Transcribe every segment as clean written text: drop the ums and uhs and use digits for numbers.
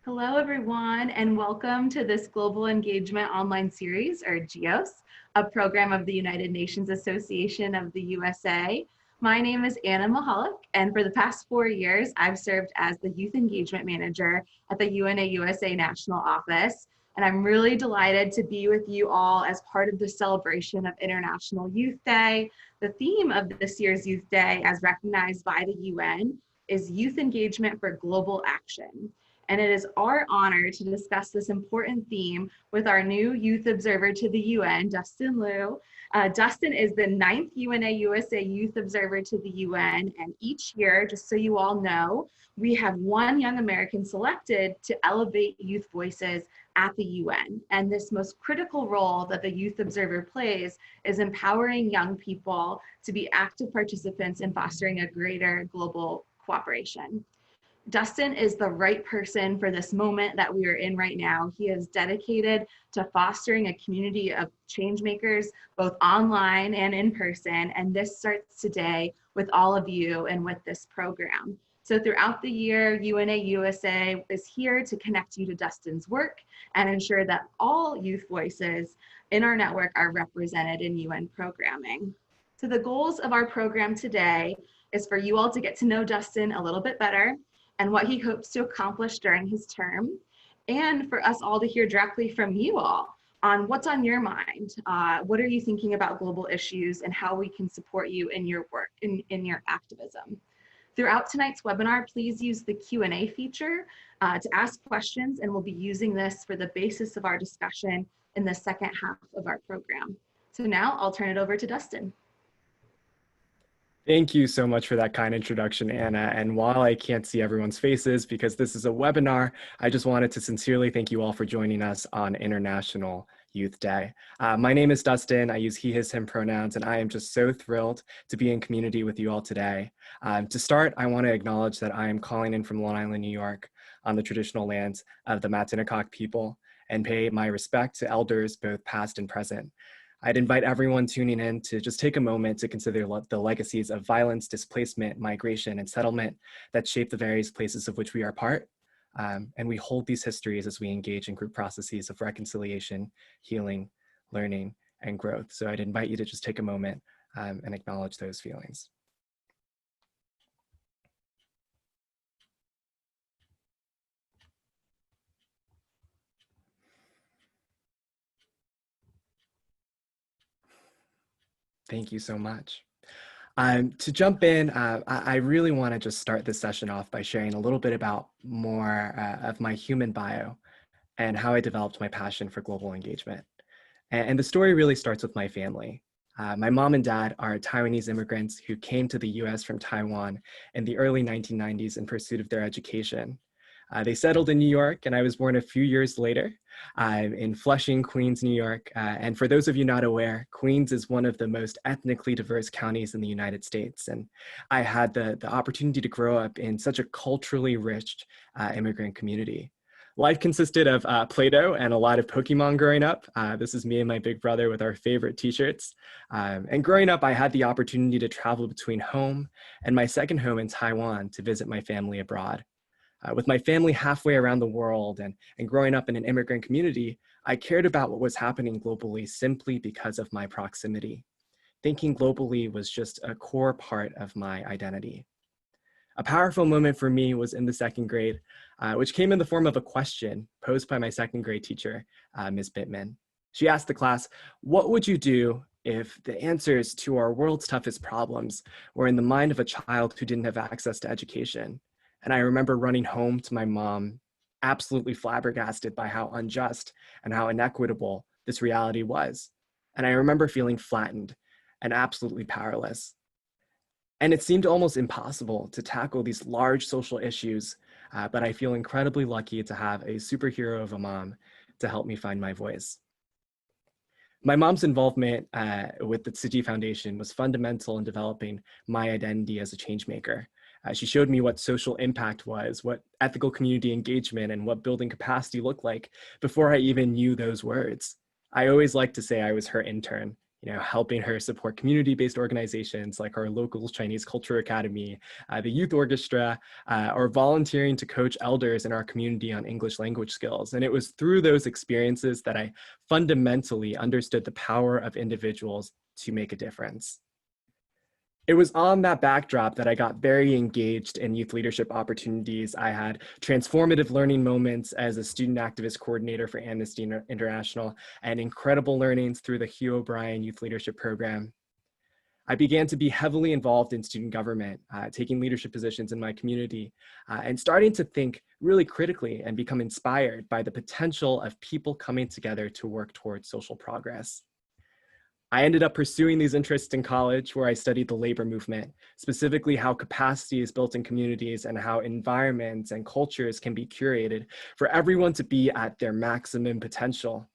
Hello, everyone, and welcome to this Global Engagement Online Series, or GEOS, a program of the United Nations Association of the USA. My name is Anna Mahalik, and for the past 4 years, I've served as the Youth Engagement Manager at the UNA USA National Office. And I'm really delighted to be with you all as part of the celebration of International Youth Day. The theme of this year's Youth Day, as recognized by the UN, is Youth Engagement for Global Action. And it is our honor to discuss this important theme with our new Youth Observer to the UN, Dustin Liu. Dustin is the 9th UNA USA Youth Observer to the UN, and each year, just so you all know, we have one young American selected to elevate youth voices at the UN. And this most critical role that the Youth Observer plays is empowering young people to be active participants in fostering a greater global cooperation. Dustin is the right person for this moment that we are in right now. He is dedicated to fostering a community of change makers, both online and in person. And this starts today with all of you and with this program. So throughout the year, UNA USA is here to connect you to Dustin's work and ensure that all youth voices in our network are represented in UN programming. So the goals of our program today is for you all to get to know Dustin a little bit better and what he hopes to accomplish during his term, and for us all to hear directly from you all on what's on your mind. What are you thinking about global issues and how we can support you in your work, in your activism. Throughout tonight's webinar, please use the Q&A feature to ask questions, and we'll be using this for the basis of our discussion in the second half of our program. So now I'll turn it over to Dustin. Thank you so much for that kind introduction, Anna. And while I can't see everyone's faces because this is a webinar, I just wanted to sincerely thank you all for joining us on International Youth Day. My name is Dustin. I use he, his, him pronouns, and I am just so thrilled to be in community with you all today. To start, I want to acknowledge that I am calling in from Long Island, New York, on the traditional lands of the Matinacock people, and pay my respect to elders, both past and present. I'd invite everyone tuning in to just take a moment to consider the legacies of violence, displacement, migration, and settlement that shape the various places of which we are part. And we hold these histories as we engage in group processes of reconciliation, healing, learning, and growth. So I'd invite you to just take a moment and acknowledge those feelings. Thank you so much. To jump in, I really want to just start this session off by sharing a little bit about more of my human bio and how I developed my passion for global engagement. And the story really starts with my family. My mom and dad are Taiwanese immigrants who came to the US from Taiwan in the early 1990s in pursuit of their education. They settled in New York, and I was born a few years later in Flushing, Queens, New York. And for those of you not aware, Queens is one of the most ethnically diverse counties in the United States. And I had the opportunity to grow up in such a culturally rich immigrant community. Life consisted of Play-Doh and a lot of Pokemon growing up. This is me and my big brother with our favorite t-shirts. And growing up, I had the opportunity to travel between home and my second home in Taiwan to visit my family abroad. With my family halfway around the world and growing up in an immigrant community, I cared about what was happening globally simply because of my proximity. Thinking globally was just a core part of my identity. A powerful moment for me was in the second grade, which came in the form of a question posed by my second grade teacher, Ms. Bittman. She asked the class, "What would you do if the answers to our world's toughest problems were in the mind of a child who didn't have access to education?" And I remember running home to my mom, absolutely flabbergasted by how unjust and how inequitable this reality was. And I remember feeling flattened and absolutely powerless. And it seemed almost impossible to tackle these large social issues, but I feel incredibly lucky to have a superhero of a mom to help me find my voice. My mom's involvement with the Tzu Chi Foundation was fundamental in developing my identity as a change maker. She showed me what social impact was, what ethical community engagement and what building capacity looked like before I even knew those words. I always liked to say I was her intern helping her support community-based organizations like our local Chinese Culture Academy, the Youth Orchestra, or volunteering to coach elders in our community on English language skills. And it was through those experiences that I fundamentally understood the power of individuals to make a difference. It was on that backdrop that I got very engaged in youth leadership opportunities. I had transformative learning moments as a student activist coordinator for Amnesty International and incredible learnings through the Hugh O'Brien Youth Leadership Program. I began to be heavily involved in student government, taking leadership positions in my community, and starting to think really critically and become inspired by the potential of people coming together to work towards social progress. I ended up pursuing these interests in college, where I studied the labor movement, specifically how capacity is built in communities and how environments and cultures can be curated for everyone to be at their maximum potential.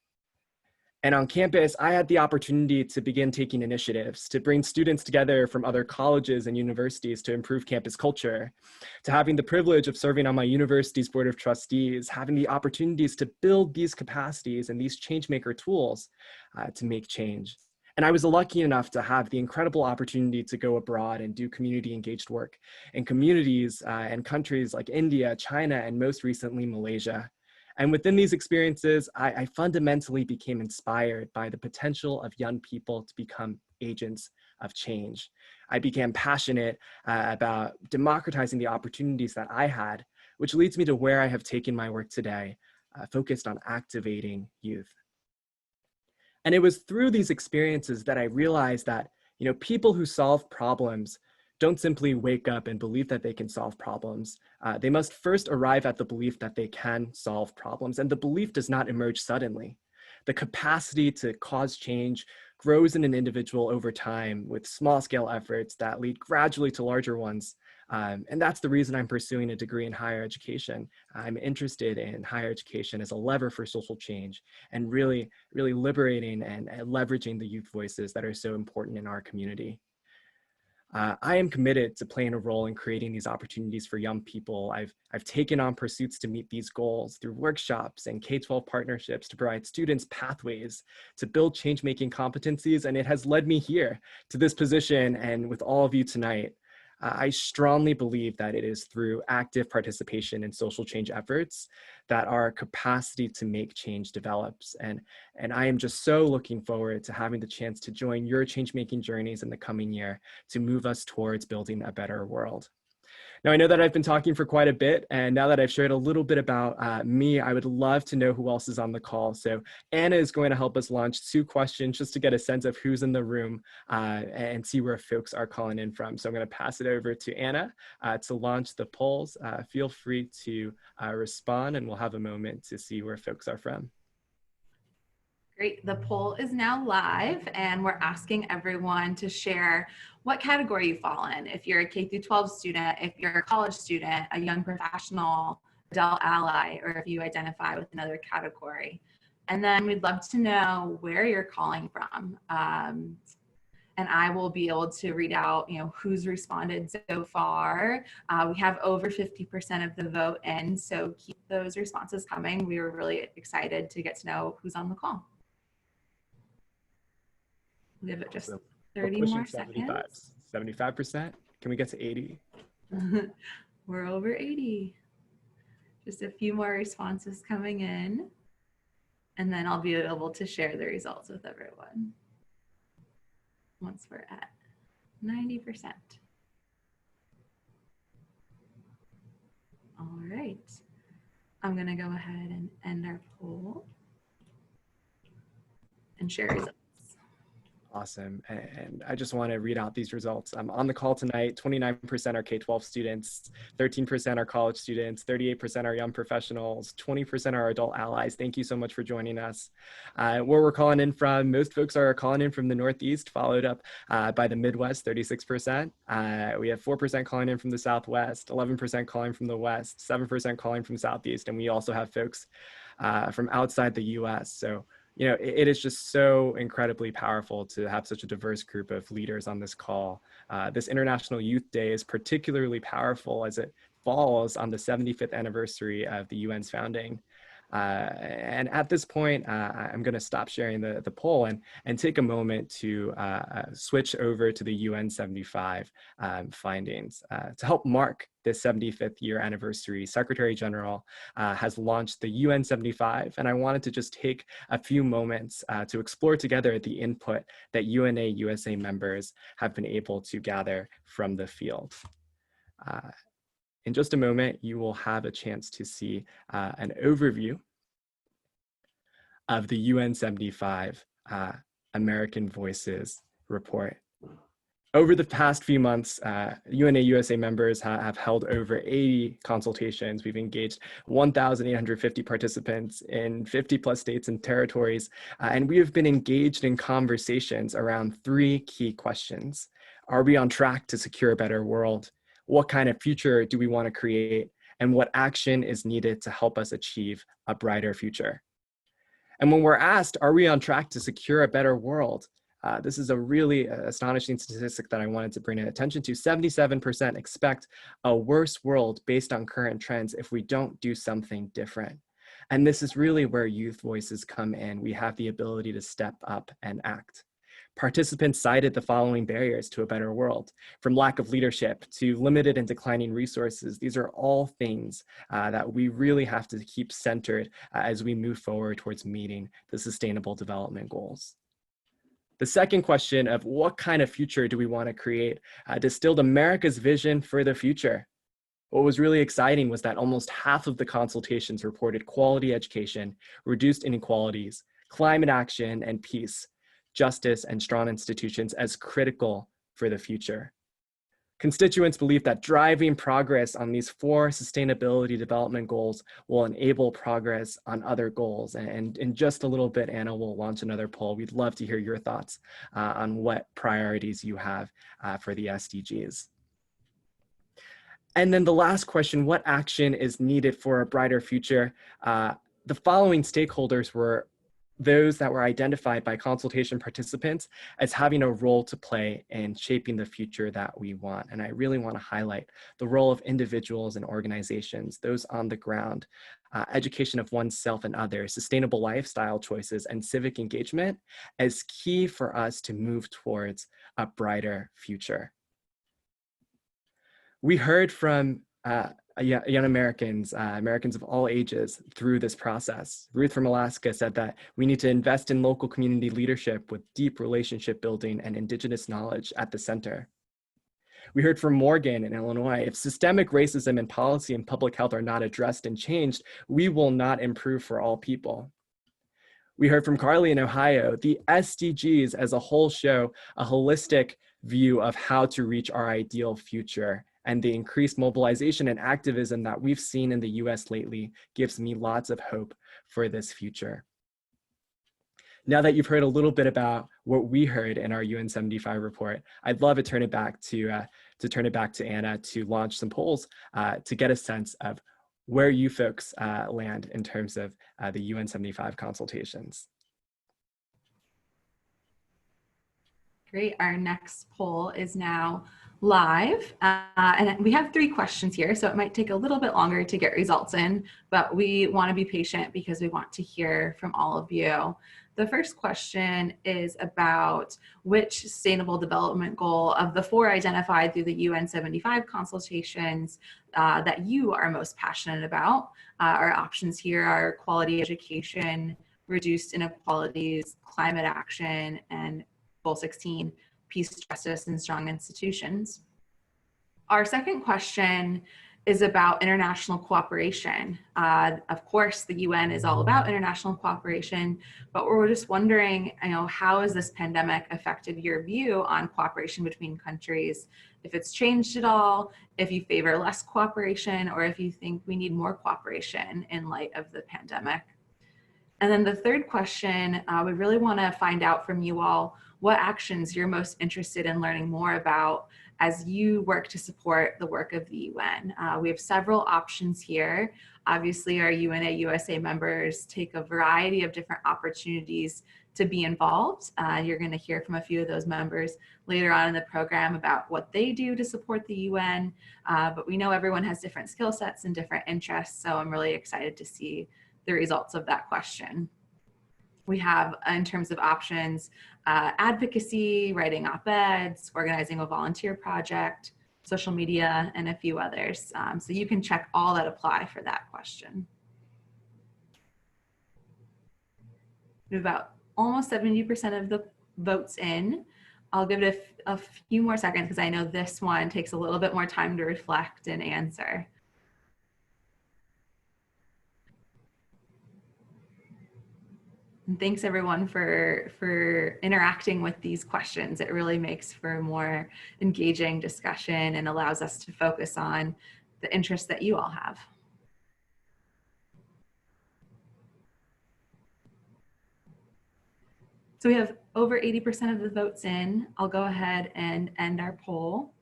And on campus, I had the opportunity to begin taking initiatives to bring students together from other colleges and universities to improve campus culture, to having the privilege of serving on my university's board of trustees, having the opportunities to build these capacities and these changemaker tools to make change. And I was lucky enough to have the incredible opportunity to go abroad and do community engaged work in communities and countries like India, China, and most recently, Malaysia. And within these experiences, I fundamentally became inspired by the potential of young people to become agents of change. I became passionate about democratizing the opportunities that I had, which leads me to where I have taken my work today, focused on activating youth. And it was through these experiences that I realized that, people who solve problems don't simply wake up and believe that they can solve problems. They must first arrive at the belief that they can solve problems. And the belief does not emerge suddenly. The capacity to cause change grows in an individual over time with small scale efforts that lead gradually to larger ones. And that's the reason I'm pursuing a degree in higher education. I'm interested in higher education as a lever for social change and really liberating and leveraging the youth voices that are so important in our community. I am committed to playing a role in creating these opportunities for young people. I've taken on pursuits to meet these goals through workshops and K-12 partnerships to provide students pathways to build change-making competencies, and it has led me here to this position and with all of you tonight. I strongly believe that it is through active participation in social change efforts that our capacity to make change develops. And I am just so looking forward to having the chance to join your change-making journeys in the coming year to move us towards building a better world. Now, I know that I've been talking for quite a bit, and now that I've shared a little bit about me, I would love to know who else is on the call. So Anna is going to help us launch 2 questions just to get a sense of who's in the room and see where folks are calling in from. So I'm going to pass it over to Anna to launch the polls. Feel free to respond, and we'll have a moment to see where folks are from. Great. The poll is now live, and we're asking everyone to share what category you fall in. If you're a K-12 student, if you're a college student, a young professional, adult ally, or if you identify with another category. And then we'd love to know where you're calling from. And I will be able to read out, who's responded so far. We have over 50% of the vote in, so keep those responses coming. We were really excited to get to know who's on the call. We have just 30 more seconds. 75%. Can we get to 80? We're over 80. Just a few more responses coming in, and then I'll be able to share the results with everyone once we're at 90%. All right. I'm going to go ahead and end our poll and share results. Awesome. And I just want to read out these results. On the call tonight, 29% are K-12 students, 13% are college students, 38% are young professionals, 20% are adult allies. Thank you so much for joining us. Where we're calling in from, most folks are calling in from the Northeast, followed up by the Midwest, 36%. We have 4% calling in from the Southwest, 11% calling from the West, 7% calling from Southeast, and we also have folks from outside the US. So it is just so incredibly powerful to have such a diverse group of leaders on this call. This International Youth Day is particularly powerful as it falls on the 75th anniversary of the UN's founding. And at this point, I'm going to stop sharing the poll and take a moment to switch over to the UN 75 findings. To help mark this 75th year anniversary, Secretary General has launched the UN 75, and I wanted to just take a few moments to explore together the input that UNA USA members have been able to gather from the field. In just a moment, you will have a chance to see an overview of the UN 75 American Voices report. Over the past few months, UNA USA members have held over 80 consultations. We've engaged 1,850 participants in 50 plus states and territories, and we have been engaged in conversations around three key questions. Are we on track to secure a better world? What kind of future do we want to create? And what action is needed to help us achieve a brighter future? And when we're asked, are we on track to secure a better world? This is a really astonishing statistic that I wanted to bring attention to. 77% expect a worse world based on current trends if we don't do something different. And this is really where youth voices come in. We have the ability to step up and act. Participants cited the following barriers to a better world, from lack of leadership to limited and declining resources. These are all things that we really have to keep centered as we move forward towards meeting the Sustainable Development Goals. The second question of what kind of future do we want to create distilled America's vision for the future. What was really exciting was that almost half of the consultations reported quality education, reduced inequalities, climate action and peace, justice, and strong institutions as critical for the future. Constituents believe that driving progress on these 4 sustainability development goals will enable progress on other goals. And in just a little bit, Anna will launch another poll. We'd love to hear your thoughts on what priorities you have for the SDGs. And then the last question, what action is needed for a brighter future? The following stakeholders were those that were identified by consultation participants as having a role to play in shaping the future that we want. And I really want to highlight the role of individuals and organizations, those on the ground, education of oneself and others, sustainable lifestyle choices, and civic engagement as key for us to move towards a brighter future. We heard from young Americans, Americans of all ages through this process. Ruth from Alaska said that we need to invest in local community leadership with deep relationship building and Indigenous knowledge at the center. We heard from Morgan in Illinois, if systemic racism in policy and public health are not addressed and changed, we will not improve for all people. We heard from Carly in Ohio, the SDGs as a whole show a holistic view of how to reach our ideal future. And the increased mobilization and activism that we've seen in the US lately gives me lots of hope for this future. Now that you've heard a little bit about what we heard in our UN 75 report, I'd love to turn it back to Anna to launch some polls to get a sense of where you folks land in terms of the UN 75 consultations. Great, our next poll is now live, and we have 3 questions here, so it might take a little bit longer to get results in, but we want to be patient because we want to hear from all of you. The first question is about which sustainable development goal of the 4 identified through the UN 75 consultations that you are most passionate about. Our options here are quality education, reduced inequalities, climate action, and Goal 16, peace, justice, and strong institutions. Our second question is about international cooperation. Of course, the UN is all about international cooperation, but we're just wondering, how has this pandemic affected your view on cooperation between countries? If it's changed at all, if you favor less cooperation, or if you think we need more cooperation in light of the pandemic. And then the third question, we really want to find out from you all what actions you're most interested in learning more about as you work to support the work of the UN. We have several options here. Obviously, our UNA USA members take a variety of different opportunities to be involved. You're going to hear from a few of those members later on in the program about what they do to support the UN, but we know everyone has different skill sets and different interests, so I'm really excited to see the results of that question. We have, in terms of options, advocacy, writing op-eds, organizing a volunteer project, social media, and a few others. So you can check all that apply for that question. We have about almost 70% of the votes in. I'll give it a few more seconds because I know this one takes a little bit more time to reflect and answer. And thanks everyone for interacting with these questions. It really makes for a more engaging discussion and allows us to focus on the interests that you all have. So we have over 80% of the votes in. I'll go ahead and end our poll.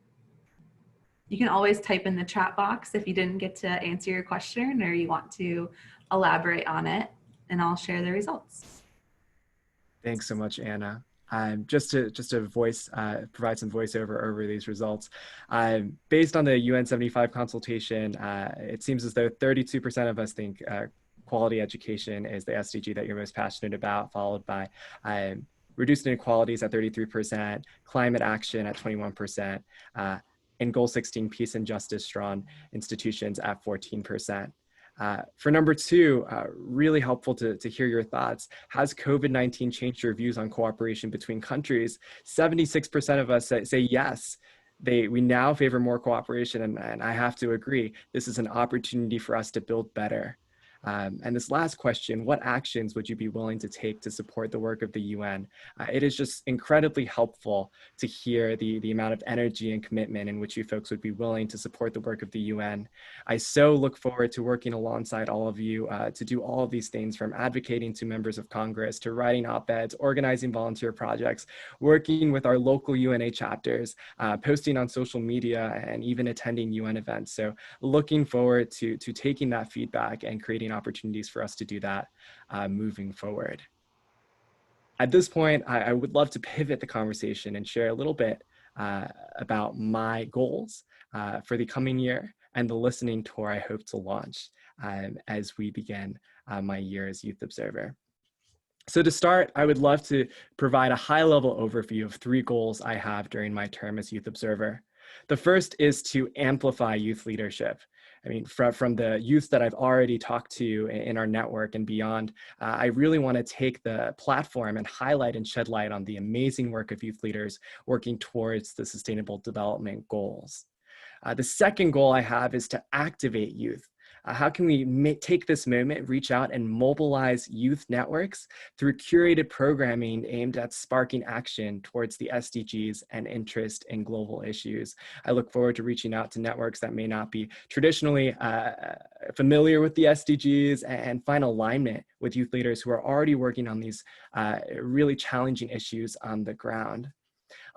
You can always type in the chat box if you didn't get to answer your question or you want to elaborate on it, and I'll share the results. Thanks so much, Anna. Just to provide some voiceover over these results. Based on the UN 75 consultation, it seems as though 32% of us think quality education is the SDG that you're most passionate about, followed by reduced inequalities at 33%, climate action at 21%, and goal 16, peace and justice strong institutions at 14%. For number two, really helpful to hear your thoughts. Has COVID-19 changed your views on cooperation between countries? 76% of us say yes. We now favor more cooperation, and I have to agree, this is an opportunity for us to build better. And this last question, what actions would you be willing to take to support the work of the UN? It is just incredibly helpful to hear the amount of energy and commitment in which you folks would be willing to support the work of the UN. I so look forward to working alongside all of you to do all of these things, from advocating to members of Congress, to writing op-eds, organizing volunteer projects, working with our local UNA chapters, posting on social media, and even attending UN events. So looking forward to taking that feedback and creating opportunities for us to do that moving forward. At this point, I would love to pivot the conversation and share a little bit about my goals for the coming year and the listening tour I hope to launch as we begin my year as Youth Observer. So to start, I would love to provide a high-level overview of 3 goals I have during my term as Youth Observer. The first is to amplify youth leadership. I mean, from the youth that I've already talked to in our network and beyond, I really want to take the platform and highlight and shed light on the amazing work of youth leaders working towards the Sustainable Development Goals. The second goal I have is to activate youth. How can we take this moment, reach out and mobilize youth networks through curated programming aimed at sparking action towards the SDGs and interest in global issues? I look forward to reaching out to networks that may not be traditionally familiar with the SDGs and find alignment with youth leaders who are already working on these really challenging issues on the ground.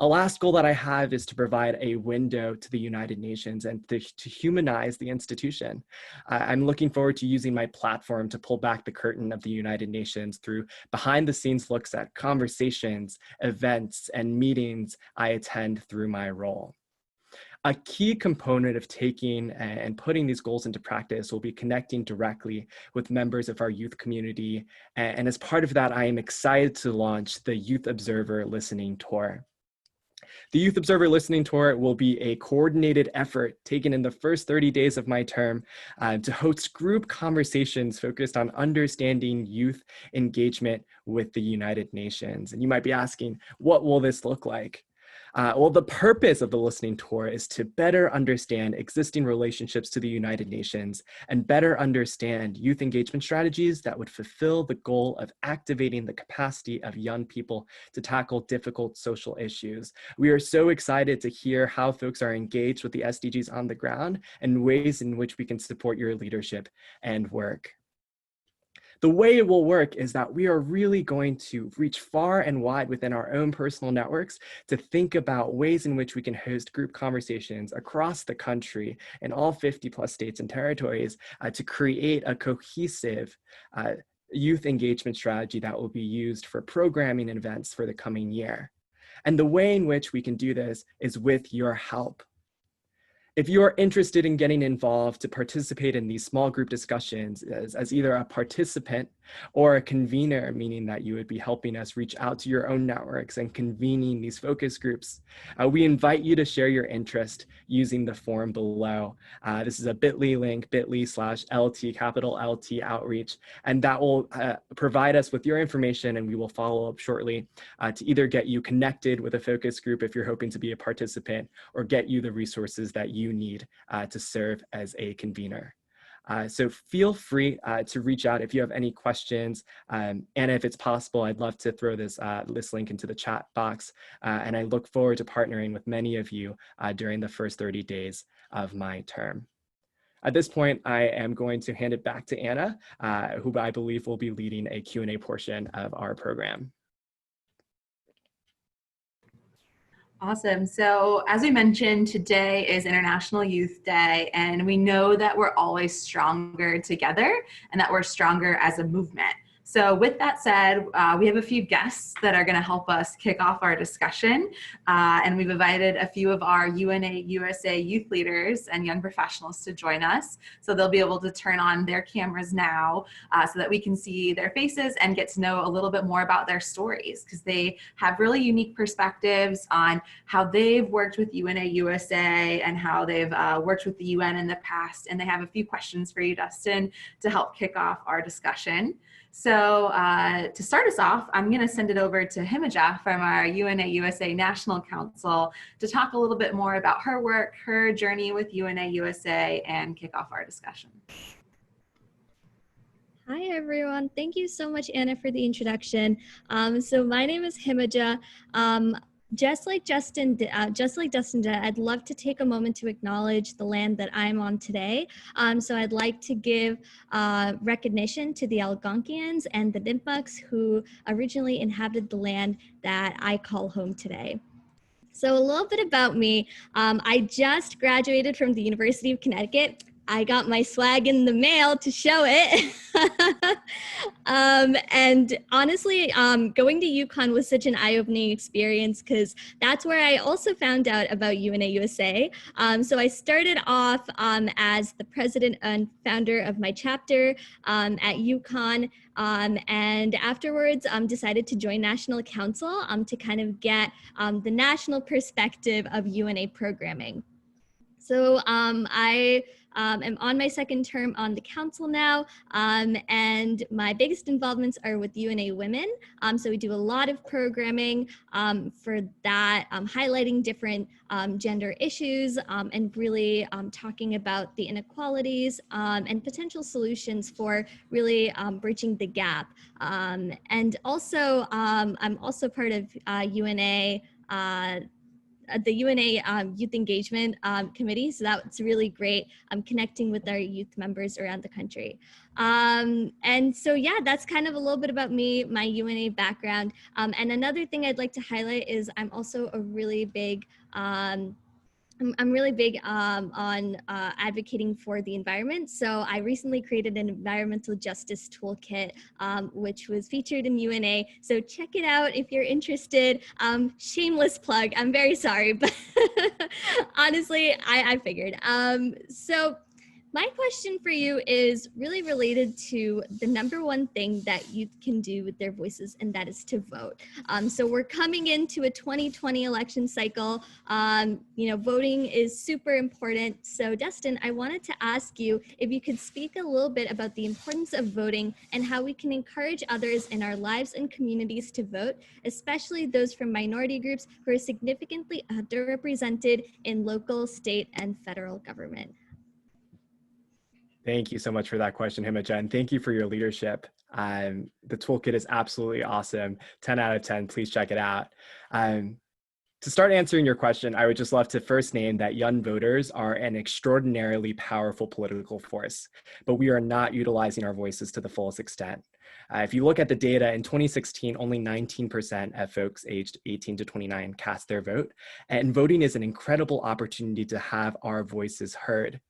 A last goal that I have is to provide a window to the United Nations and to humanize the institution. I'm looking forward to using my platform to pull back the curtain of the United Nations through behind the scenes looks at conversations, events, and meetings I attend through my role. A key component of taking and putting these goals into practice will be connecting directly with members of our youth community. And as part of that, I am excited to launch the Youth Observer Listening Tour. The Youth Observer Listening Tour will be a coordinated effort taken in the first 30 days of my term to host group conversations focused on understanding youth engagement with the United Nations. And you might be asking, what will this look like? Well, the purpose of the listening tour is to better understand existing relationships to the United Nations and better understand youth engagement strategies that would fulfill the goal of activating the capacity of young people to tackle difficult social issues. We are so excited to hear how folks are engaged with the SDGs on the ground and ways in which we can support your leadership and work. The way it will work is that we are really going to reach far and wide within our own personal networks to think about ways in which we can host group conversations across the country in all 50 plus states and territories to create a cohesive youth engagement strategy that will be used for programming and events for the coming year. And the way in which we can do this is with your help. If you are interested in getting involved to participate in these small group discussions as either a participant or a convener, meaning that you would be helping us reach out to your own networks and convening these focus groups, we invite you to share your interest using the form below. This is a bit.ly link, bit.ly/LT, capital LT outreach, and that will provide us with your information, and we will follow up shortly to either get you connected with a focus group if you're hoping to be a participant, or get you the resources that you need to serve as a convener. So feel free to reach out if you have any questions. And if it's possible, I'd love to throw this link into the chat box. And I look forward to partnering with many of you during the first 30 days of my term. At this point, I am going to hand it back to Anna, who I believe will be leading a Q&A portion of our program. Awesome. So as we mentioned, today is International Youth Day, and we know that we're always stronger together and that we're stronger as a movement. So with that said, we have a few guests that are going to help us kick off our discussion. And we've invited a few of our UNA USA youth leaders and young professionals to join us. So they'll be able to turn on their cameras now so that we can see their faces and get to know a little bit more about their stories, because they have really unique perspectives on how they've worked with UNA USA and how they've worked with the UN in the past. And they have a few questions for you, Dustin, to help kick off our discussion. So to start us off, I'm going to send it over to Himija from our UNA USA National Council to talk a little bit more about her work, her journey with UNA USA, and kick off our discussion. Hi, everyone. Thank you so much, Anna, for the introduction. So my name is Himija. Just like Dustin did, I'd love to take a moment to acknowledge the land that I'm on today. So I'd like to give recognition to the Algonquians and the Nipmucs who originally inhabited the land that I call home today. So a little bit about me. I just graduated from the University of Connecticut. I got my swag in the mail to show it. And honestly, going to UConn was such an eye-opening experience because that's where I also found out about UNA USA. So I started off as the president and founder of my chapter at UConn. And afterwards decided to join National Council to kind of get the national perspective of UNA programming. So I am on my second term on the council now, and my biggest involvements are with UNA Women. So we do a lot of programming for that, highlighting different gender issues and really talking about the inequalities and potential solutions for really bridging the gap. And also, I'm also part of UNA the UNA Youth Engagement Committee. So that's really great, connecting with our youth members around the country. And so, yeah, that's kind of a little bit about me, my UNA background. And another thing I'd like to highlight is I'm also a really big, I'm really big on advocating for the environment. So I recently created an environmental justice toolkit, which was featured in UNA. So check it out if you're interested. Shameless plug, I'm very sorry, but honestly, I figured. So my question for you is really related to the number one thing that youth can do with their voices, and that is to vote. So we're coming into a 2020 election cycle. You know, voting is super important. So Dustin, I wanted to ask you if you could speak a little bit about the importance of voting and how we can encourage others in our lives and communities to vote, especially those from minority groups who are significantly underrepresented in local, state, and federal government. Thank you so much for that question, Himija, and thank you for your leadership. The toolkit is absolutely awesome. 10 out of 10, please check it out. To start answering your question, I would just love to first name that young voters are an extraordinarily powerful political force, but we are not utilizing our voices to the fullest extent. If you look at the data, in 2016, only 19% of folks aged 18 to 29 cast their vote, and voting is an incredible opportunity to have our voices heard.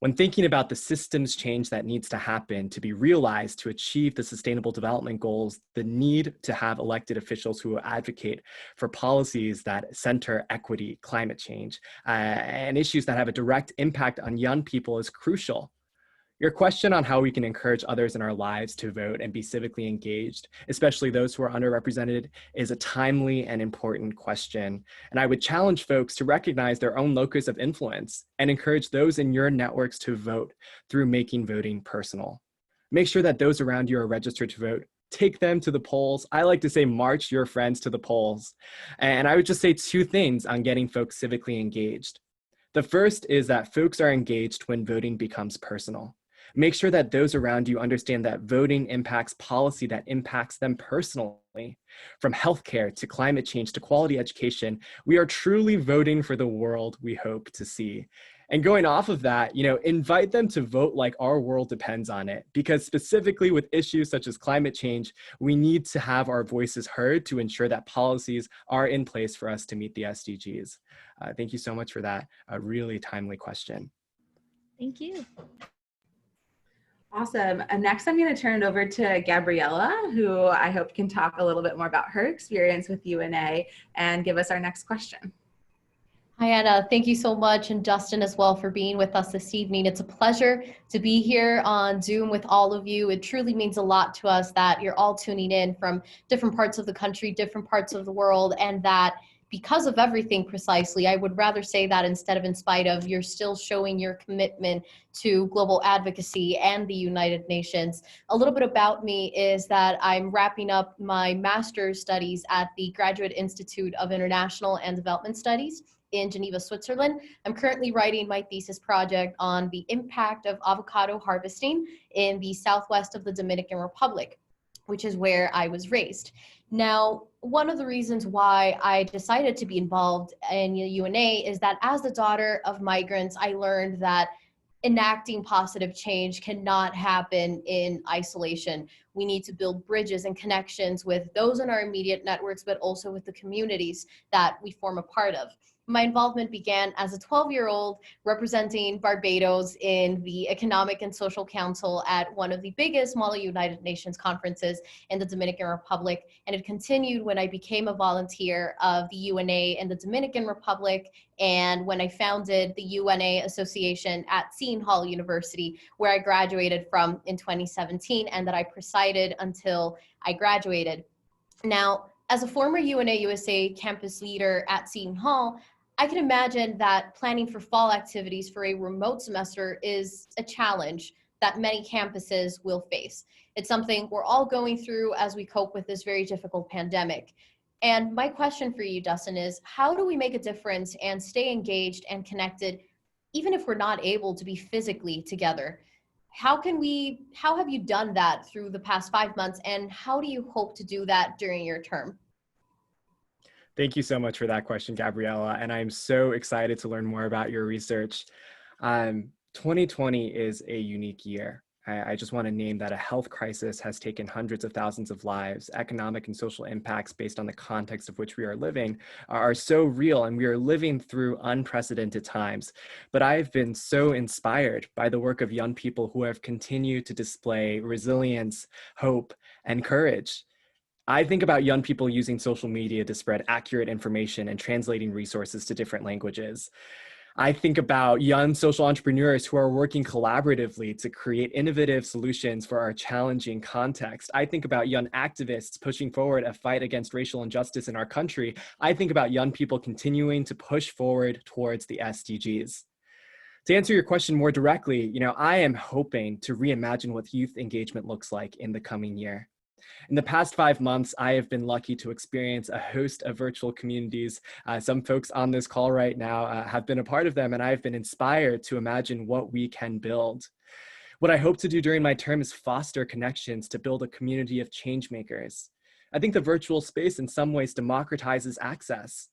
When thinking about the systems change that needs to happen to be realized to achieve the Sustainable Development Goals, the need to have elected officials who will advocate for policies that center equity, climate change, and issues that have a direct impact on young people is crucial. Your question on how we can encourage others in our lives to vote and be civically engaged, especially those who are underrepresented, is a timely and important question. And I would challenge folks to recognize their own locus of influence and encourage those in your networks to vote through making voting personal. Make sure that those around you are registered to vote. Take them to the polls. I like to say, march your friends to the polls. And I would just say two things on getting folks civically engaged. The first is that folks are engaged when voting becomes personal. Make sure that those around you understand that voting impacts policy that impacts them personally. From healthcare to climate change to quality education, we are truly voting for the world we hope to see. And going off of that, invite them to vote like our world depends on it, because specifically with issues such as climate change, we need to have our voices heard to ensure that policies are in place for us to meet the SDGs. Thank you so much for that really timely question. Thank you. Awesome. And next, I'm going to turn it over to Gabriella, who I hope can talk a little bit more about her experience with UNA and give us our next question. Hi, Anna. Thank you so much, and Dustin as well, for being with us this evening. It's a pleasure to be here on Zoom with all of you. It truly means a lot to us that you're all tuning in from different parts of the country, different parts of the world, and that because of everything precisely, I would rather say that instead of in spite of, you're still showing your commitment to global advocacy and the United Nations. A little bit about me is that I'm wrapping up my master's studies at the Graduate Institute of International and Development Studies in Geneva, Switzerland. I'm currently writing my thesis project on the impact of avocado harvesting in the southwest of the Dominican Republic, which is where I was raised. Now, one of the reasons why I decided to be involved in UNA is that as the daughter of migrants, I learned that enacting positive change cannot happen in isolation. We need to build bridges and connections with those in our immediate networks, but also with the communities that we form a part of. My involvement began as a 12-year-old representing Barbados in the Economic and Social Council at one of the biggest Model United Nations conferences in the Dominican Republic. And it continued when I became a volunteer of the UNA in the Dominican Republic, and when I founded the UNA Association at Seton Hall University, where I graduated from in 2017, and that I presided until I graduated. Now, as a former UNA USA campus leader at Seton Hall, I can imagine that planning for fall activities for a remote semester is a challenge that many campuses will face. It's something we're all going through as we cope with this very difficult pandemic. And my question for you, Dustin, is how do we make a difference and stay engaged and connected, even if we're not able to be physically together? How have you done that through the past 5 months, and how do you hope to do that during your term? Thank you so much for that question, Gabriella. And I'm so excited to learn more about your research. 2020 is a unique year. I just want to name that a health crisis has taken hundreds of thousands of lives. Economic and social impacts based on the context of which we are living are so real, and we are living through unprecedented times. But I've been so inspired by the work of young people who have continued to display resilience, hope, and courage. I think about young people using social media to spread accurate information and translating resources to different languages. I think about young social entrepreneurs who are working collaboratively to create innovative solutions for our challenging context. I think about young activists pushing forward a fight against racial injustice in our country. I think about young people continuing to push forward towards the SDGs. To answer your question more directly, I am hoping to reimagine what youth engagement looks like in the coming year. In the past 5 months, I have been lucky to experience a host of virtual communities. Some folks on this call right now have been a part of them, and I've been inspired to imagine what we can build. What I hope to do during my term is foster connections to build a community of change makers. I think the virtual space in some ways democratizes access.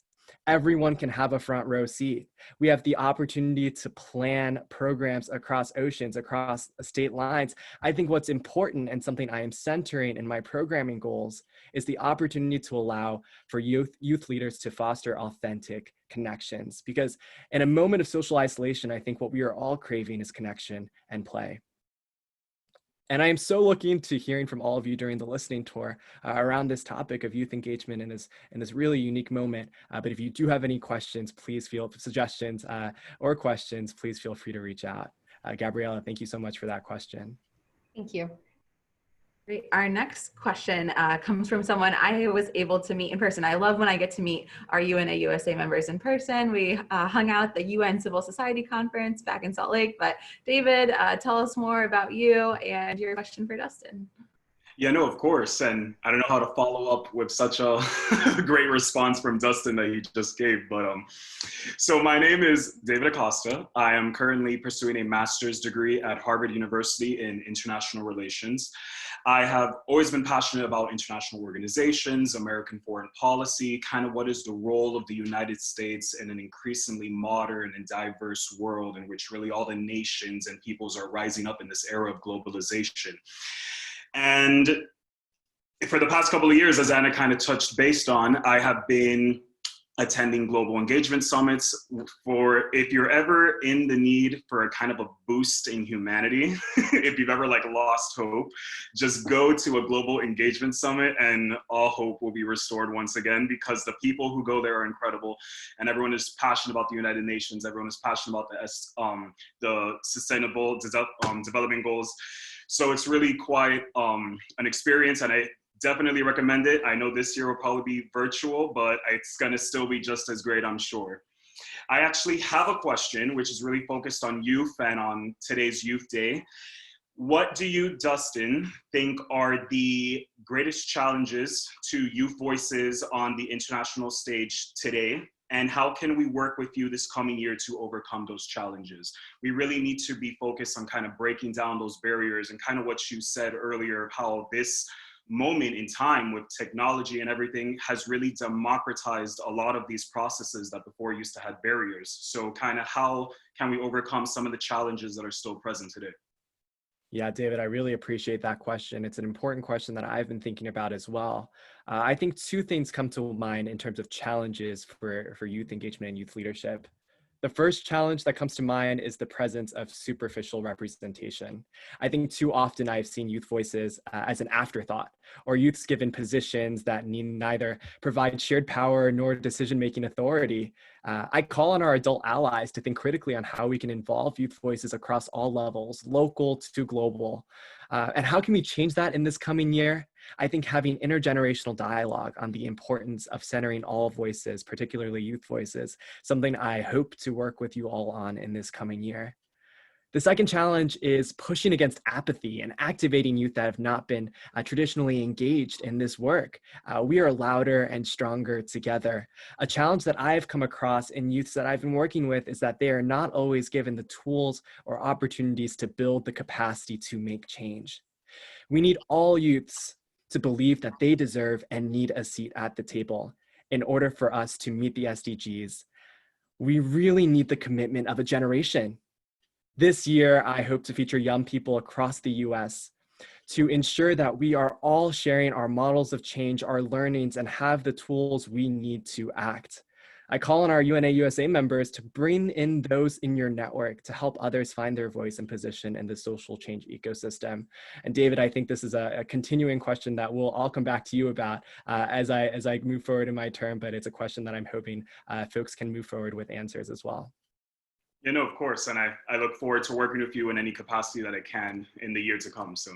Everyone can have a front row seat. We have the opportunity to plan programs across oceans, across state lines. I think what's important and something I am centering in my programming goals is the opportunity to allow for youth leaders to foster authentic connections. Because in a moment of social isolation, I think what we are all craving is connection and play. And I am so looking to hearing from all of you during the listening tour around this topic of youth engagement in this really unique moment. But if you do have any questions, suggestions or questions, please feel free to reach out. Gabriella, thank you so much for that question. Thank you. Great. Our next question comes from someone I was able to meet in person. I love when I get to meet our UNA USA members in person. We hung out at the UN Civil Society Conference back in Salt Lake. But David, tell us more about you and your question for Dustin. Yeah, no, of course. And I don't know how to follow up with such a great response from Dustin that he just gave. But so my name is David Acosta. I am currently pursuing a master's degree at Harvard University in international relations. I have always been passionate about international organizations, American foreign policy, kind of what is the role of the United States in an increasingly modern and diverse world in which really all the nations and peoples are rising up in this era of globalization. And for the past couple of years, as Anna kind of touched based on, I have been attending global engagement summits. For if you're ever in the need for a kind of a boost in humanity, if you've ever like lost hope, just go to a global engagement summit and all hope will be restored once again, because the people who go there are incredible and everyone is passionate about the United Nations. Everyone is passionate about the sustainable development goals. So it's really quite an experience, and I definitely recommend it. I know this year will probably be virtual, but it's gonna still be just as great, I'm sure. I actually have a question which is really focused on youth and on today's Youth Day. What do you, Dustin, think are the greatest challenges to youth voices on the international stage today? And how can we work with you this coming year to overcome those challenges? We really need to be focused on kind of breaking down those barriers and kind of what you said earlier, how this moment in time with technology and everything has really democratized a lot of these processes that before used to have barriers. So kind of how can we overcome some of the challenges that are still present today? Yeah, David, I really appreciate that question. It's an important question that I've been thinking about as well. I think two things come to mind in terms of challenges for youth engagement and youth leadership. The first challenge that comes to mind is the presence of superficial representation. I think too often I've seen youth voices as an afterthought, or youths given positions that need neither provide shared power nor decision-making authority. I call on our adult allies to think critically on how we can involve youth voices across all levels, local to global. And how can we change that in this coming year? I think having intergenerational dialogue on the importance of centering all voices, particularly youth voices, something I hope to work with you all on in this coming year. The second challenge is pushing against apathy and activating youth that have not been traditionally engaged in this work. We are louder and stronger together. A challenge that I've come across in youths that I've been working with is that they are not always given the tools or opportunities to build the capacity to make change. We need all youths to believe that they deserve and need a seat at the table in order for us to meet the SDGs. We really need the commitment of a generation. This year, I hope to feature young people across the US to ensure that we are all sharing our models of change, our learnings, and have the tools we need to act. I call on our UNA USA members to bring in those in your network to help others find their voice and position in the social change ecosystem. And David, I think this is a continuing question that we'll all come back to you about as I move forward in my term, but it's a question that I'm hoping folks can move forward with answers as well. Yeah, no, of course. And I look forward to working with you in any capacity that I can in the year to come. So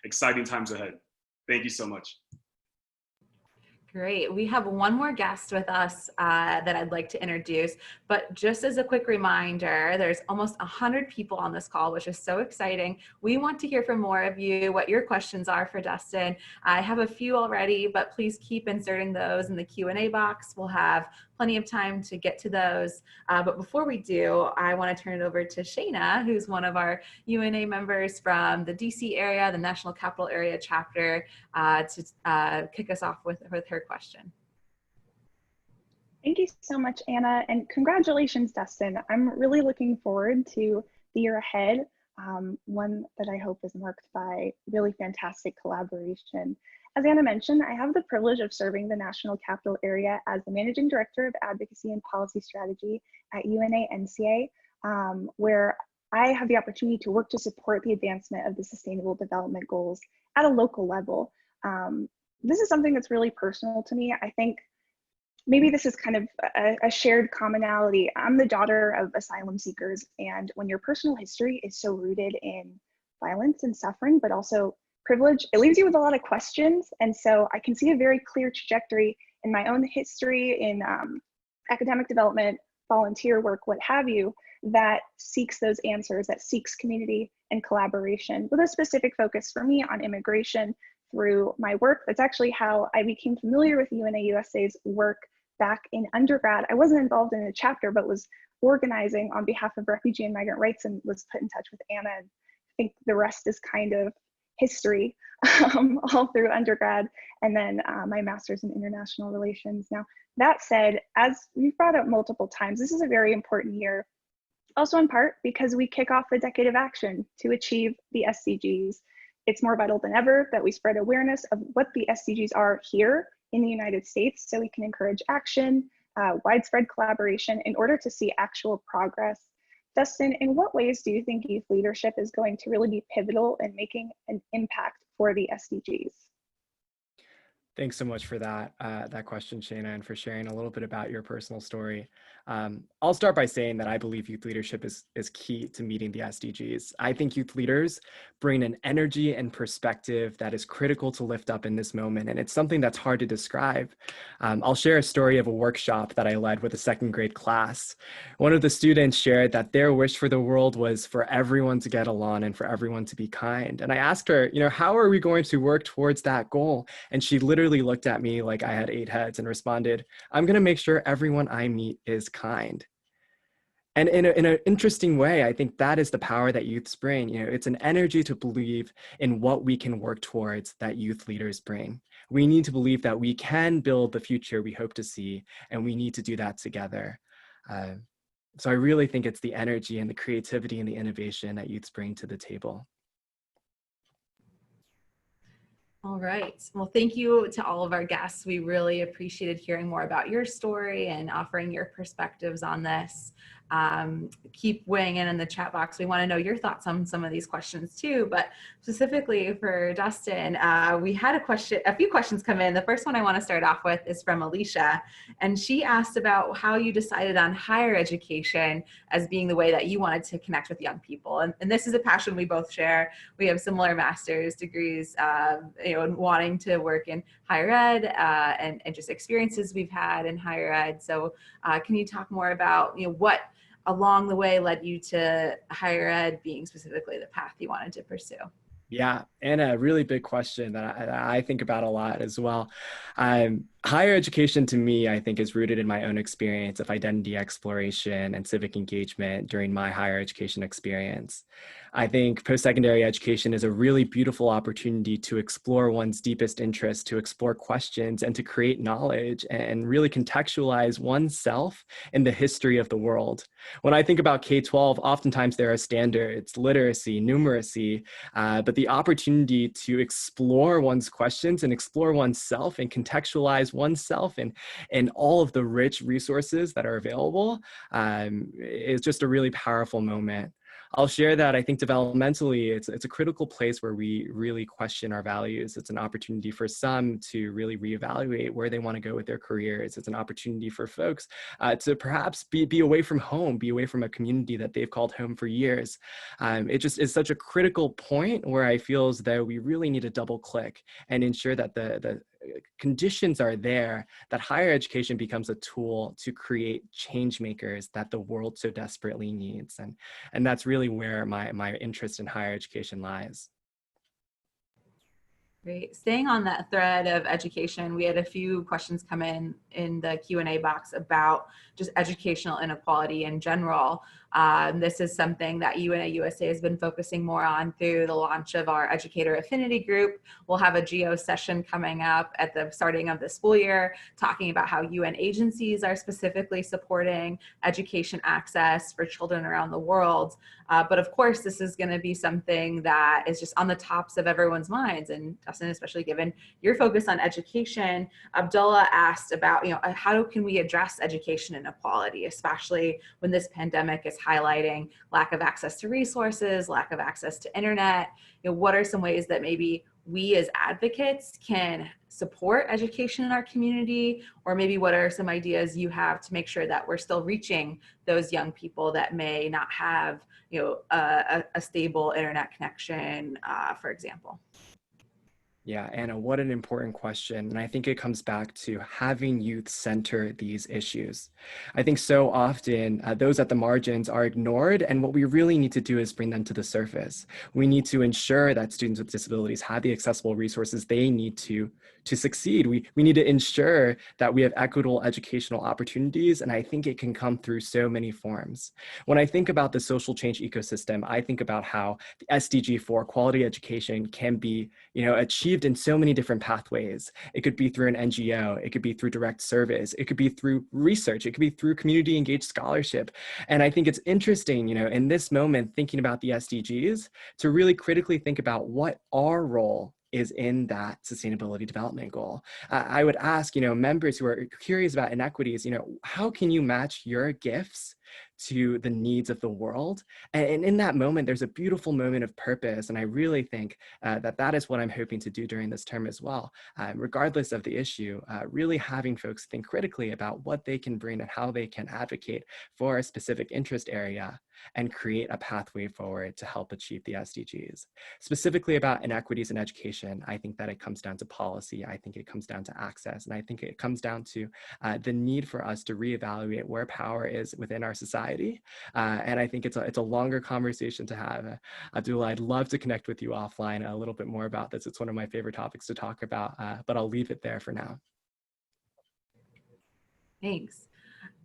exciting times ahead. Thank you so much. Great. We have one more guest with us that I'd like to introduce, but just as a quick reminder, there's almost 100 people on this call, which is so exciting. We want to hear from more of you, what your questions are for Dustin. I have a few already, but please keep inserting those in the Q&A box. We'll have plenty of time to get to those. But before we do, I want to turn it over to Shayna, who's one of our UNA members from the DC area, the National Capital Area chapter, to kick us off with her question. Thank you so much, Anna, and congratulations, Dustin. I'm really looking forward to the year ahead, one that I hope is marked by really fantastic collaboration. As Anna mentioned, I have the privilege of serving the National Capital Area as the Managing Director of Advocacy and Policy Strategy at UNA-NCA, where I have the opportunity to work to support the advancement of the Sustainable Development Goals at a local level. This is something that's really personal to me. I think maybe this is kind of a shared commonality. I'm the daughter of asylum seekers, and when your personal history is so rooted in violence and suffering, but also privilege, it leaves you with a lot of questions. And so I can see a very clear trajectory in my own history, in academic development, volunteer work, what have you, that seeks those answers, that seeks community and collaboration, with a specific focus for me on immigration through my work. That's actually how I became familiar with UNA-USA's work back in undergrad. I wasn't involved in a chapter, but was organizing on behalf of refugee and migrant rights, and was put in touch with Anna. And I think the rest is kind of history, all through undergrad, and then my master's in international relations. Now, that said, as we've brought up multiple times, this is a very important year, also in part because we kick off the decade of action to achieve the SDGs. It's more vital than ever that we spread awareness of what the SDGs are here in the United States, so we can encourage action, widespread collaboration in order to see actual progress. Dustin, in what ways do you think youth leadership is going to really be pivotal in making an impact for the SDGs? Thanks so much for that question, Shayna, and for sharing a little bit about your personal story. I'll start by saying that I believe youth leadership is key to meeting the SDGs. I think youth leaders bring an energy and perspective that is critical to lift up in this moment, and it's something that's hard to describe. I'll share a story of a workshop that I led with a second grade class. One of the students shared that their wish for the world was for everyone to get along and for everyone to be kind. And I asked her, how are we going to work towards that goal? And she literally looked at me like I had 8 heads and responded, I'm going to make sure everyone I meet is kind. And in an interesting way, I think that is the power that youths bring. It's an energy to believe in what we can work towards that youth leaders bring. We need to believe that we can build the future we hope to see, and we need to do that together. So I really think it's the energy and the creativity and the innovation that youths bring to the table. All right. Well, thank you to all of our guests. We really appreciated hearing more about your story and offering your perspectives on this. Keep weighing in the chat box. We want to know your thoughts on some of these questions too, but specifically for Dustin, we had a few questions come in. The first one I want to start off with is from Alicia, and she asked about how you decided on higher education as being the way that you wanted to connect with young people. And this is a passion we both share. We have similar master's degrees, wanting to work in higher ed and just experiences we've had in higher ed. So can you talk more about what along the way led you to higher ed being specifically the path you wanted to pursue? Yeah, and a really big question that I think about a lot as well. Higher education to me, I think, is rooted in my own experience of identity exploration and civic engagement during my higher education experience. I think post-secondary education is a really beautiful opportunity to explore one's deepest interests, to explore questions, and to create knowledge and really contextualize oneself in the history of the world. When I think about K-12, oftentimes there are standards, literacy, numeracy, but the opportunity to explore one's questions and explore oneself and contextualize oneself and all of the rich resources that are available is just a really powerful moment. I'll share that I think developmentally, it's a critical place where we really question our values. It's an opportunity for some to really reevaluate where they want to go with their careers. It's an opportunity for folks to perhaps be away from home, be away from a community that they've called home for years. It just is such a critical point where I feel as though we really need to double click and ensure that the conditions are there, that higher education becomes a tool to create change makers that the world so desperately needs. And that's really where my interest in higher education lies. Great. Staying on that thread of education, we had a few questions come in the Q&A box about just educational inequality in general. This is something that UNA USA has been focusing more on through the launch of our educator affinity group. We'll have a GEO session coming up at the starting of the school year, talking about how UN agencies are specifically supporting education access for children around the world. But of course, this is going to be something that is just on the tops of everyone's minds. And Dustin, especially given your focus on education, Abdullah asked about, how can we address education inequality, especially when this pandemic is highlighting lack of access to resources, lack of access to internet. What are some ways that maybe we as advocates can support education in our community, or maybe what are some ideas you have to make sure that we're still reaching those young people that may not have a stable internet connection, for example? Yeah, Anna, what an important question. And I think it comes back to having youth center these issues. I think so often those at the margins are ignored, and what we really need to do is bring them to the surface. We need to ensure that students with disabilities have the accessible resources they need to succeed. We need to ensure that we have equitable educational opportunities, and I think it can come through so many forms. When I think about the social change ecosystem, I think about how the SDG for quality education can be achieved in so many different pathways. It could be through an NGO, it could be through direct service, it could be through research, it could be through community engaged scholarship. And I think it's interesting, in this moment, thinking about the SDGs, to really critically think about what our role is in that sustainability development goal. I would ask, members who are curious about inequities, how can you match your gifts to the needs of the world? And in that moment, there's a beautiful moment of purpose. And I really think that is what I'm hoping to do during this term as well. Regardless of the issue, really having folks think critically about what they can bring and how they can advocate for a specific interest area and create a pathway forward to help achieve the SDGs. Specifically about inequities in education, I think that it comes down to policy. I think it comes down to access. And I think it comes down to the need for us to reevaluate where power is within our society. And I think it's a longer conversation to have. Abdullah, I'd love to connect with you offline a little bit more about this. It's one of my favorite topics to talk about, but I'll leave it there for now. Thanks.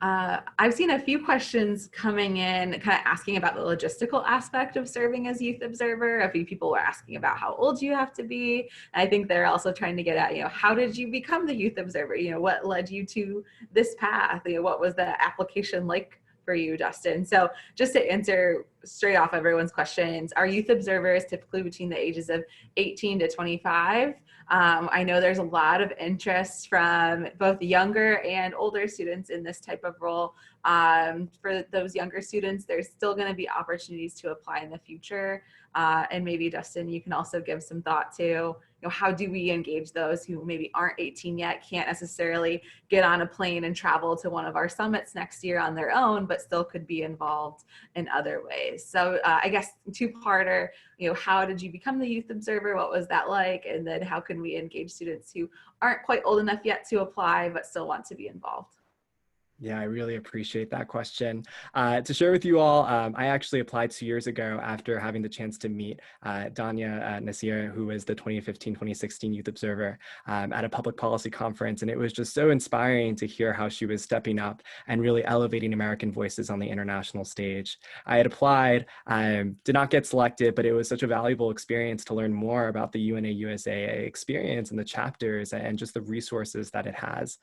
I've seen a few questions coming in kind of asking about the logistical aspect of serving as youth observer. A few people were asking about how old you have to be. And I think they're also trying to get at, how did you become the youth observer? What led you to this path? What was the application like for you, Dustin? So just to answer straight off everyone's questions, our youth observers typically between the ages of 18 to 25. I know there's a lot of interest from both younger and older students in this type of role. For those younger students, there's still going to be opportunities to apply in the future. And maybe, Dustin, you can also give some thought to, how do we engage those who maybe aren't 18 yet, can't necessarily get on a plane and travel to one of our summits next year on their own, but still could be involved in other ways. So I guess two-parter, how did you become the youth observer? What was that like? And then how can we engage students who aren't quite old enough yet to apply, but still want to be involved? Yeah, I really appreciate that question. To share with you all, I actually applied 2 years ago after having the chance to meet Danya Nasir, who was the 2015-2016 Youth Observer at a public policy conference. And it was just so inspiring to hear how she was stepping up and really elevating American voices on the international stage. I had applied, did not get selected, but it was such a valuable experience to learn more about the UNA USA experience and the chapters and just the resources that it has.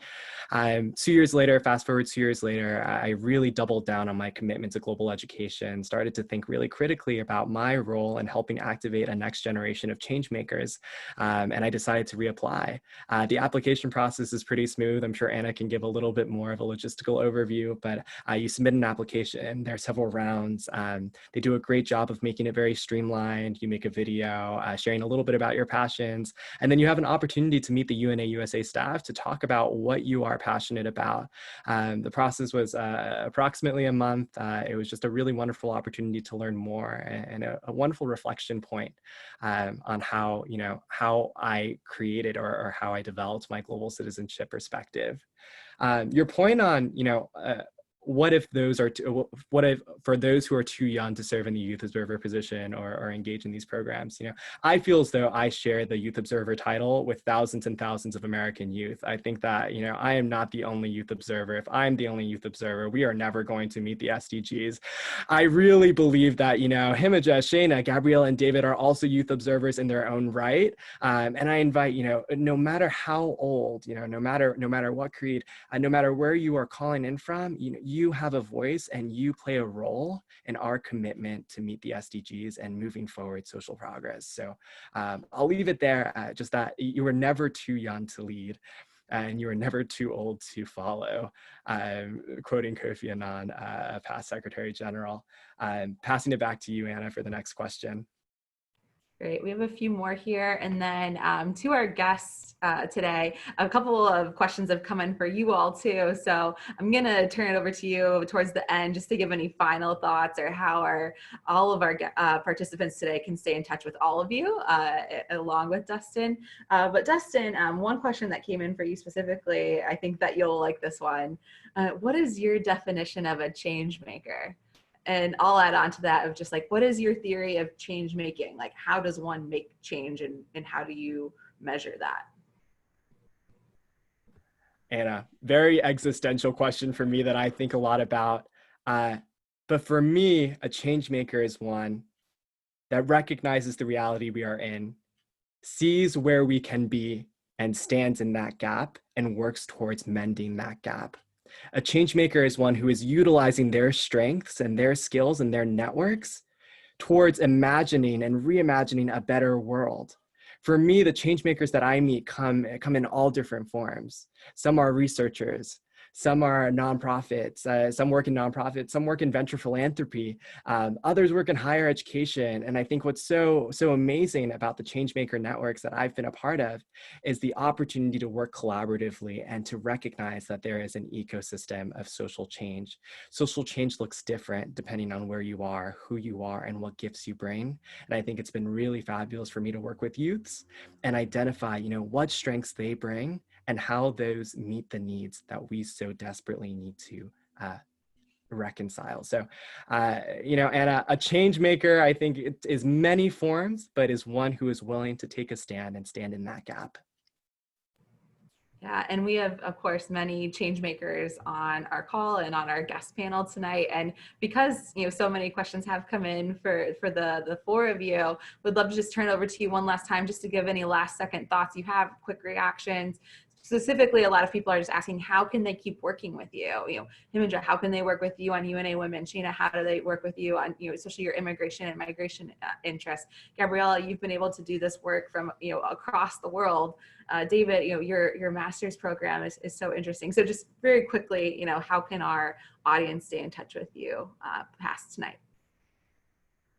2 years later, fast forward 2 years later, I really doubled down on my commitment to global education, started to think really critically about my role in helping activate a next generation of change makers, and I decided to reapply. The application process is pretty smooth. I'm sure Anna can give a little bit more of a logistical overview, but you submit an application, there are several rounds. They do a great job of making it very streamlined. You make a video sharing a little bit about your passions, and then you have an opportunity to meet the UNA USA staff to talk about what you are passionate about. The process was approximately a month. It was just a really wonderful opportunity to learn more and a wonderful reflection point on how, how I created or how I developed my global citizenship perspective. Your point on, what if those are what if for those who are too young to serve in the youth observer position or engage in these programs? I feel as though I share the youth observer title with thousands and thousands of American youth. I think that I am not the only youth observer. If I'm the only youth observer, we are never going to meet the SDGs. I really believe that Himija, Shayna, Gabriella, and David are also youth observers in their own right, and I invite no matter how old, no matter what creed, no matter where you are calling in from, you have a voice and you play a role in our commitment to meet the SDGs and moving forward social progress. So I'll leave it there, just that you were never too young to lead and you were never too old to follow, quoting Kofi Annan, past Secretary General. Passing it back to you, Anna, for the next question. Great. We have a few more here. And then to our guests today, a couple of questions have come in for you all too. So I'm going to turn it over to you towards the end just to give any final thoughts or how all of our participants today can stay in touch with all of you along with Dustin. But Dustin, one question that came in for you specifically, I think that you'll like this one. What is your definition of a change maker? And I'll add on to that of just like, what is your theory of change making? Like, how does one make change and how do you measure that? Anna, very existential question for me that I think a lot about. But for me, a change maker is one that recognizes the reality we are in, sees where we can be, and stands in that gap and works towards mending that gap. A change maker is one who is utilizing their strengths and their skills and their networks towards imagining and reimagining a better world. For me, the change makers that I meet come in all different forms. Some are researchers, some are nonprofits, some work in nonprofits, some work in venture philanthropy, others work in higher education. And I think what's so amazing about the changemaker networks that I've been a part of is the opportunity to work collaboratively and to recognize that there is an ecosystem of social change. Social change looks different depending on where you are, who you are, and what gifts you bring. And I think it's been really fabulous for me to work with youths and identify, what strengths they bring and how those meet the needs that we so desperately need to reconcile. So, and a change maker, I think it is many forms, but is one who is willing to take a stand and stand in that gap. Yeah, and we have, of course, many change makers on our call and on our guest panel tonight. And because so many questions have come in for the four of you, would love to just turn it over to you one last time, just to give any last second thoughts you have, quick reactions. Specifically, a lot of people are just asking, how can they keep working with you? Himija, how can they work with you on UNA Women? Shayna, how do they work with you on, especially your immigration and migration interests? Gabriella, you've been able to do this work from, across the world. David, your master's program is so interesting. So just very quickly, how can our audience stay in touch with you past tonight?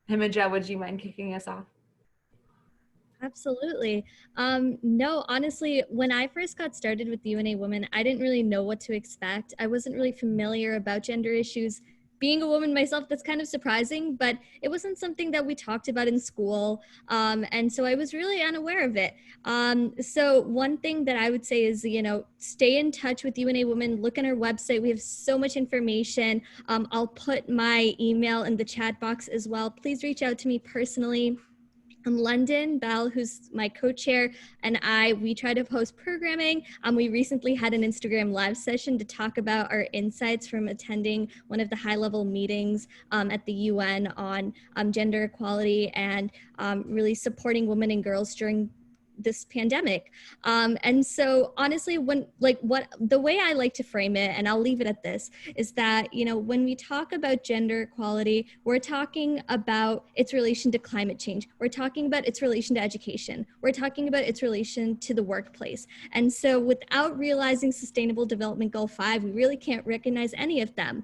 Himija, would you mind kicking us off? Absolutely. No, honestly, when I first got started with UNA Women, I didn't really know what to expect. I wasn't really familiar about gender issues. Being a woman myself, that's kind of surprising, but it wasn't something that we talked about in school. And so I was really unaware of it. So one thing that I would say is, stay in touch with UNA Women, look on our website. We have so much information. I'll put my email in the chat box as well. Please reach out to me personally. London Bell, who's my co-chair, and we try to post programming. We recently had an Instagram live session to talk about our insights from attending one of the high-level meetings at the UN on gender equality and really supporting women and girls during this pandemic. And so honestly, the way I like to frame it, and I'll leave it at this, is that, when we talk about gender equality, we're talking about its relation to climate change. We're talking about its relation to education. We're talking about its relation to the workplace. And so without realizing Sustainable Development Goal 5, we really can't recognize any of them.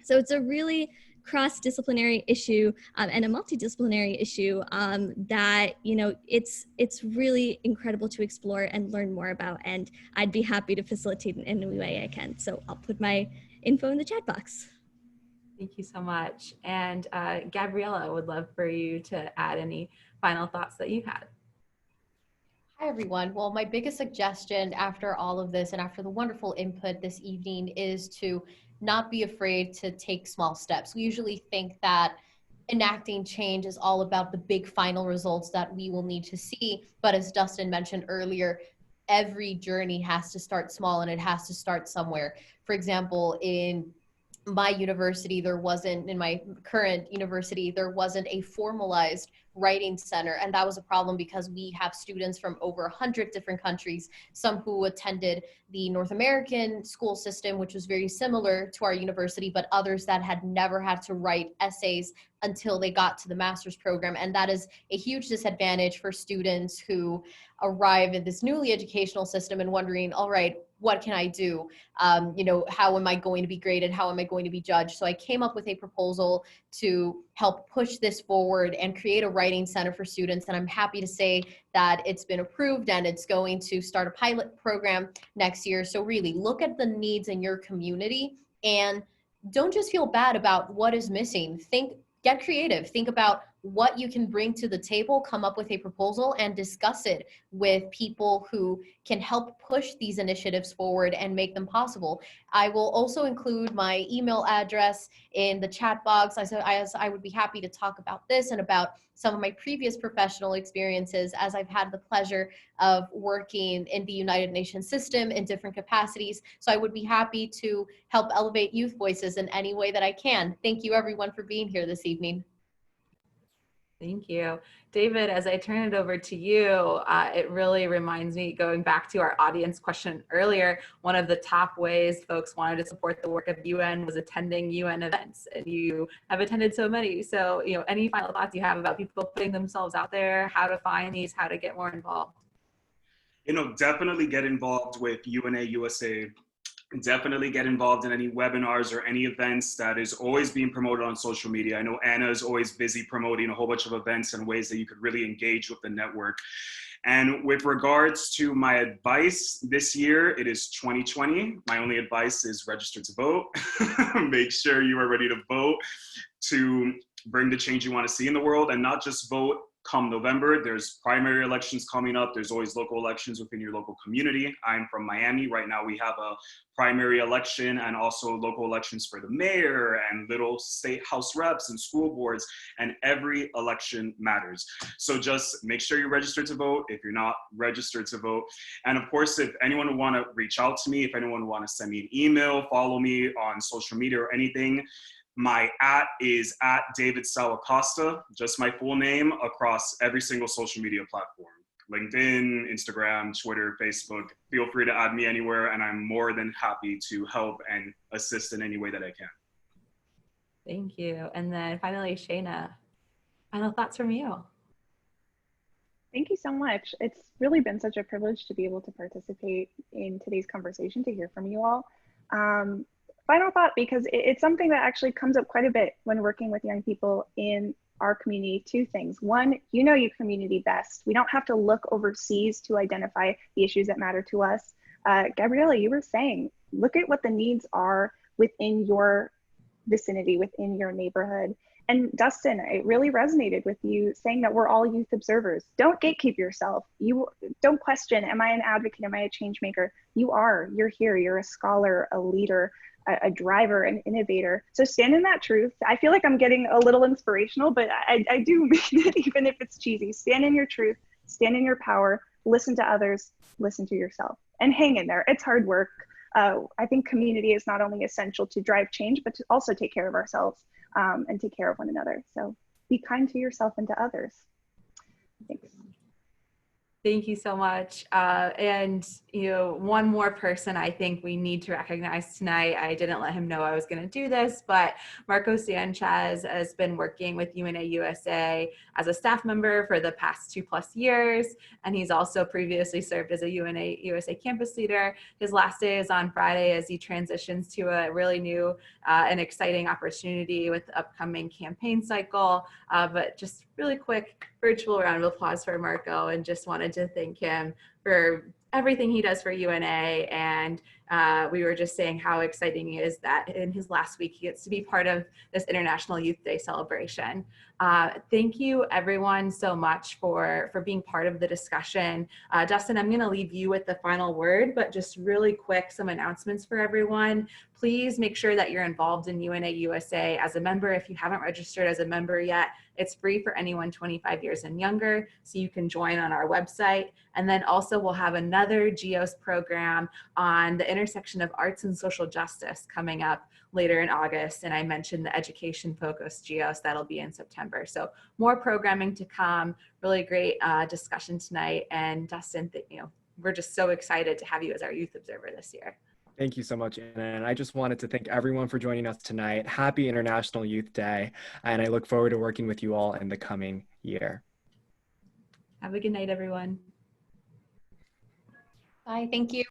So it's a really cross-disciplinary issue and a multidisciplinary issue that, it's really incredible to explore and learn more about. And I'd be happy to facilitate in any way I can. So I'll put my info in the chat box. Thank you so much. And Gabriella, would love for you to add any final thoughts that you had. Hi, everyone. Well, my biggest suggestion after all of this and after the wonderful input this evening is to not be afraid to take small steps. We usually think that enacting change is all about the big final results that we will need to see. But as Dustin mentioned earlier, every journey has to start small and it has to start somewhere. For example, in my university, in my current university, there wasn't a formalized writing center. And that was a problem because we have students from over 100 different countries, some who attended the North American school system, which was very similar to our university, but others that had never had to write essays until they got to the master's program. And that is a huge disadvantage for students who arrive in this newly educational system and wondering, all right, what can I do? How am I going to be graded? How am I going to be judged? So I came up with a proposal to help push this forward and create a writing center for students. And I'm happy to say that it's been approved and it's going to start a pilot program next year. So really look at the needs in your community and don't just feel bad about what is missing. Get creative. Think about what you can bring to the table, come up with a proposal and discuss it with people who can help push these initiatives forward and make them possible. I will also include my email address in the chat box. I would be happy to talk about this and about some of my previous professional experiences, as I've had the pleasure of working in the United Nations system in different capacities. So I would be happy to help elevate youth voices in any way that I can. Thank you everyone for being here this evening. Thank you. David, as I turn it over to you, it really reminds me, going back to our audience question earlier, one of the top ways folks wanted to support the work of UN was attending UN events, and you have attended so many. So, any final thoughts you have about people putting themselves out there, how to find these, how to get more involved? Definitely get involved with UNA USA. Definitely get involved in any webinars or any events that is always being promoted on social media. I know Anna is always busy promoting a whole bunch of events and ways that you could really engage with the network. And with regards to my advice this year, it is 2020. My only advice is register to vote. Make sure you are ready to vote to bring the change you want to see in the world, and not just vote come November. There's primary elections coming up. There's always local elections within your local community. I'm from Miami. Right now we have a primary election and also local elections for the mayor and little state house reps and school boards, and every election matters. So just make sure you're registered to vote if you're not registered to vote. And of course, if anyone would want to reach out to me, if anyone would want to send me an email, follow me on social media or anything, my is @DavidSalacosta, just my full name, across every single social media platform. LinkedIn, Instagram, Twitter, Facebook. Feel free to add me anywhere, and I'm more than happy to help and assist in any way that I can. Thank you. And then finally, Shayna, final thoughts from you. Thank you so much. It's really been such a privilege to be able to participate in today's conversation, to hear from you all. Final thought, because it's something that actually comes up quite a bit when working with young people in our community. Two things. One, you know your community best. We don't have to look overseas to identify the issues that matter to us. Gabriella, you were saying, look at what the needs are within your vicinity, within your neighborhood. And Dustin, it really resonated with you saying that we're all youth observers. Don't gatekeep yourself. You don't question, am I an advocate? Am I a change maker? You are. You're here. You're a scholar, a leader, a driver, an innovator. So stand in that truth. I feel like I'm getting a little inspirational, but I do mean it, even if it's cheesy. Stand in your truth, stand in your power, listen to others, listen to yourself, and hang in there. It's hard work. I think community is not only essential to drive change, but to also take care of ourselves and take care of one another. So be kind to yourself and to others. Thanks. Thank you so much. And one more person I think we need to recognize tonight. I didn't let him know I was going to do this, but Marco Sanchez has been working with UNA USA as a staff member for the past 2+ years, and he's also previously served as a UNA USA campus leader. His last day is on Friday as he transitions to a really new and exciting opportunity with the upcoming campaign cycle. But just really quick virtual round of applause for Marco, and just wanted to thank him for everything he does for UNA. And we were just saying how exciting it is that in his last week, he gets to be part of this International Youth Day celebration. Thank you everyone so much for being part of the discussion. Dustin, I'm gonna leave you with the final word, but just really quick, some announcements for everyone. Please make sure that you're involved in UNA USA as a member. If you haven't registered as a member yet, it's free for anyone 25 years and younger, so you can join on our website. And then also we'll have another GEOS program on the intersection of arts and social justice coming up later in August. And I mentioned the education focused GEOS that'll be in September. So more programming to come, really great discussion tonight. And Dustin, we're just so excited to have you as our Youth Observer this year. Thank you so much, Anna. And I just wanted to thank everyone for joining us tonight. Happy International Youth Day. And I look forward to working with you all in the coming year. Have a good night, everyone. Bye, thank you.